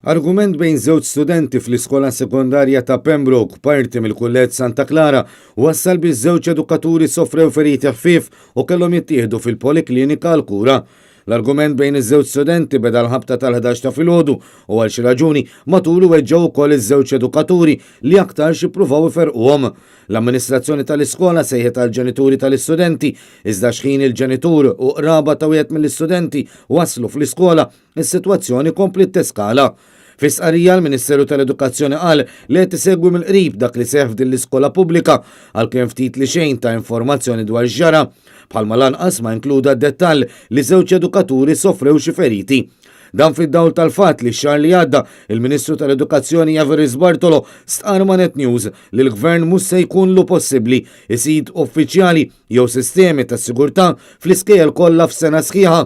Argument bejn żewġ studenti fl-iskola sekondarja ta' Pembroke, parti mill-Kulleġġ Santa Clara, wassal biex żewġ edukaturi sofrew feriti ħfief u kellhom jittieħdu fil-poliklinika għal kura. L-argument bejn iż-żewġ studenti beda l-ħabta tal-11 ta' filgħodu u għal xi raġuni matul weġġew ukoll iż-żewġ edukaturi li aktar xippruvaw iferquhom. L-amministrazzjoni tal-iskola sejħet għall-ġenituri tal-istudenti iżda x'ħin il-ġenitur u qraba ta' wieħed mill-istudenti waslu fl-iskola, is-sitwazzjoni komplet teskala. Fi sqarrija l-Ministeru tal-Edukazzjoni qal li qed isegwi mill-qrib dak li seħħ din l-iskola pubblika għalkemm ftit li xejn ta' informazzjoni dwar ġara, bħalma lanqas ma inkluda d-dettall li żewġ edukaturi sofrew xi feriti. Dan fid-dawl tal-fatt li x-xahar li għadda il-Ministru tal-Edukazzjoni Javier Bartolo stqar ma' Net News li l-Gvern mhux se jkunlu possibbli isid uffiċjali jew sistemi ta' sigurtà fl-iskejjel kollha f'sena sħiħa.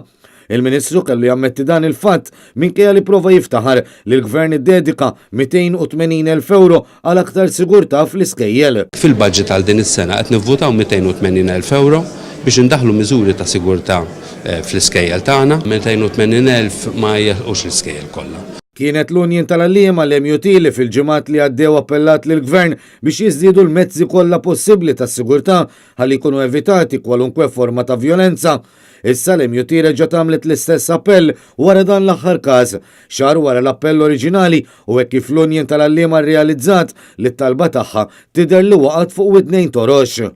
Il-Ministru kellu jammetti dan il-fatt minkejja li prova jiftaħar li l-Gvern iddedika 280,000 euro għal aktar sigurtà fl-iskejjel. Fil-budget għal din is-sena qed nivvutaw 280,000 euro biex indaħlu miżuri ta' sigurtà fl-iskejjel tagħna, 280,000 ma jelqux l-iskejjel kollha. Kienet l-Unjen tal-Għalliema l-MUT li fil-ġimgħat li għaddew appellat lill gvern biex jiżdiedu l-mezzi kollha possibbli tas-sigurtà ħalli jkunu evitati kwalunkwe forma ta' vjolenza. Issa l-MUT reġgħet għamlet l-istess appell wara dan l-aħħar każ, xahar wara l-appell oriġinali u hekk kif l-Unjen tal-Għalliema rrealizzat li t-talba tagħha tidher li waqgħet fuq widnejn torox.